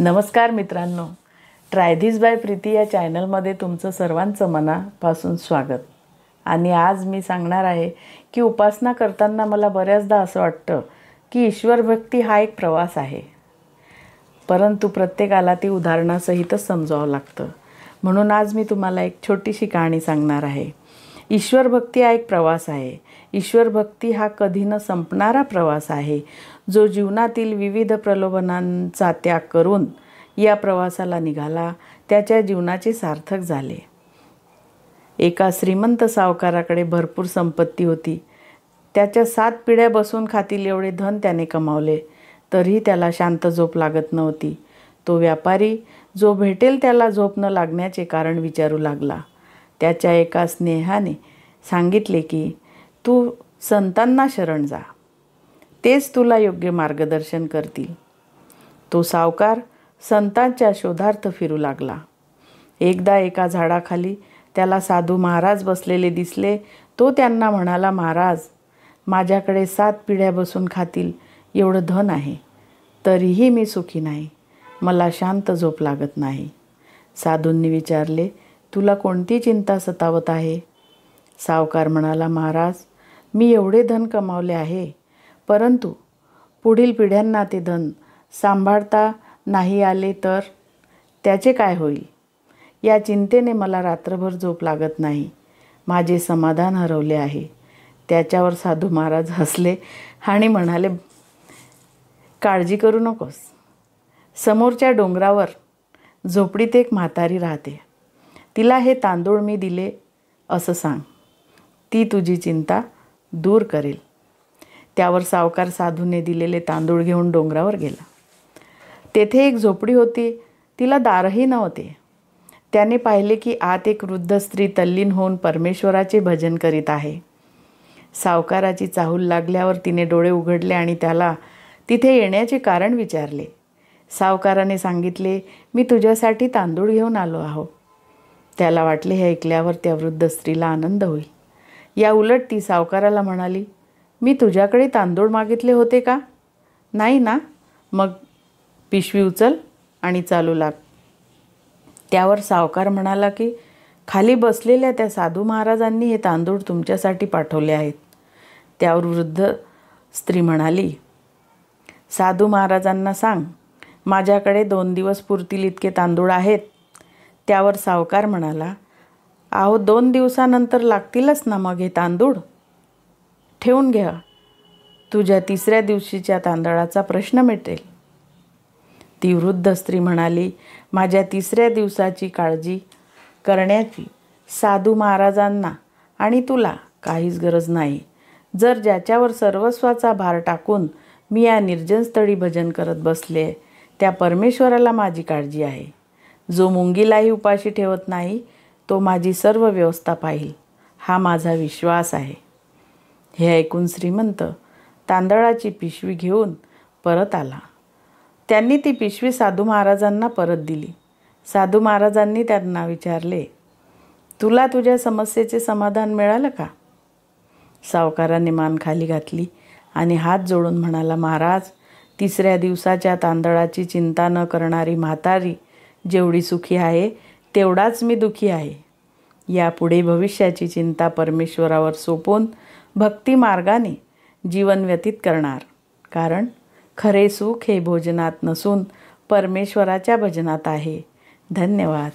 नमस्कार मित्रांनो, try this bye Preeti या चॅनलमध्ये तुमचं सर्वांचं मनापासून स्वागत. आणि आज मी सांगणार आहे की उपासना करताना मला बऱ्याचदा असं वाटतं की ईश्वर भक्ती हा एक प्रवास आहे, परंतु प्रत्येकाला ती उदाहरणासहितच समजावं लागतं. म्हणून आज मी तुम्हाला एक छोटीशी कहाणी सांगणार आहे. ईश्वर भक्ती हा एक प्रवास आहे. ईश्वर भक्ती हा कधी न संपणारा प्रवास आहे, जो जीवनातील विविध प्रलोभनांचा त्याग करून या प्रवासाला निघाला, त्याच्या जीवनाचे सार्थक झाले. एका श्रीमंत सावकाराकडे भरपूर संपत्ती होती. त्याच्या 7 पिढ्या बसून खातील एवढे धन त्याने कमावले, तरीही त्याला शांत झोप लागत नव्हती. तो व्यापारी जो भेटेल त्याला झोप न लागण्याचे कारण विचारू लागला. त्याच्या एका स्नेहाने सांगितले की तू संतांना शरण जा, तेच तुला योग्य मार्गदर्शन करतील. तो सावकार संतांच्या शोधार्थ फिरू लागला. एकदा एका झाडाखाली त्याला साधू महाराज बसलेले दिसले. तो त्यांना म्हणाला, महाराज, माझ्याकडे 7 पिढ्या बसून खातील एवढं धन आहे, तरीही मी सुखी नाही. मला शांत झोप लागत नाही. साधूंनी विचारले, तुला कोणती चिंता सतावत आहे? सावकार म्हणाला, महाराज, मी एवढे धन कमावले आहे, परंतु पुढील पिढ्यांना ते धन सांभाळता नाही आले तर त्याचे काय होईल? या चिंतेने मला रात्रभर झोप लागत नाही. माझे समाधान हरवले आहे. त्याच्यावर साधू महाराज हसले आणि म्हणाले, काळजी करू नकोस. समोरच्या डोंगरावर झोपडीत एक म्हातारी राहते. तिला हे तांदूळ मी दिले असं सांग. ती तुझी चिंता दूर करेल. त्यावर सावकार साधूने दिलेले तांदूळ घेऊन डोंगरावर गेला. तेथे एक झोपडी होती. तिला दारही नव्हते. त्याने पाहिले की आत एक वृद्ध स्त्री तल्लीन होऊन परमेश्वराचे भजन करीत आहे. सावकाराची चाहूल लागल्यावर तिने डोळे उघडले आणि त्याला तिथे येण्याचे कारण विचारले. सावकाराने सांगितले, मी तुझ्यासाठी तांदूळ घेऊन आलो आहो. त्याला वाटले हे ऐकल्यावर त्या वृद्ध स्त्रीला आनंद होईल. या उलट ती सावकाराला म्हणाली, मी तुझ्याकडे तांदूळ मागितले होते का? नाही ना? मग पिशवी उचल आणि चालू लाग. त्यावर सावकार म्हणाला की खाली बसलेल्या त्या साधू महाराजांनी हे तांदूळ तुमच्यासाठी पाठवले आहेत. त्यावर वृद्ध स्त्री म्हणाली, साधू महाराजांना सांग, माझ्याकडे 2 दिवस पुरतील इतके तांदूळ आहेत. त्यावर सावकार म्हणाला, अहो 2 दिवसानंतर लागतीलच ना मग हे तांदूळ. ठेवून घ्या, तुझ्या 3ऱ्या दिवशीच्या तांदळाचा प्रश्न मिटेल. ती वृद्ध स्त्री म्हणाली, माझ्या 3ऱ्या दिवसाची काळजी करण्याची साधू महाराजांना आणि तुला काहीच गरज नाही. जर ज्याच्यावर सर्वस्वाचा भार टाकून मी या निर्जन स्थळी भजन करत बसले, त्या परमेश्वराला माझी काळजी आहे. जो मुंगीलाही उपाशी ठेवत नाही, तो माझी सर्व व्यवस्था पाहिल, हा माझा विश्वास आहे. हे ऐकून श्रीमंत तांदळाची पिशवी घेऊन परत आला. त्यांनी ती पिशवी साधू महाराजांना परत दिली. साधू महाराजांनी त्यांना विचारले, तुला तुझ्या समस्येचे समाधान मिळालं का? सावकाराने मान खाली घातली आणि हात जोडून म्हणाला, महाराज, 3ऱ्या दिवसाच्या तांदळाची चिंता न करणारी म्हातारी जेवढी सुखी आहे, तेवढाच मी दुःखी आहे. यापुढे भविष्याची चिंता परमेश्वरावर सोपवून भक्ती मार्गाने जीवन व्यतीत करणार. कारण खरे सुख हे भोजनात नसून परमेश्वराच्या भजनात आहे. धन्यवाद.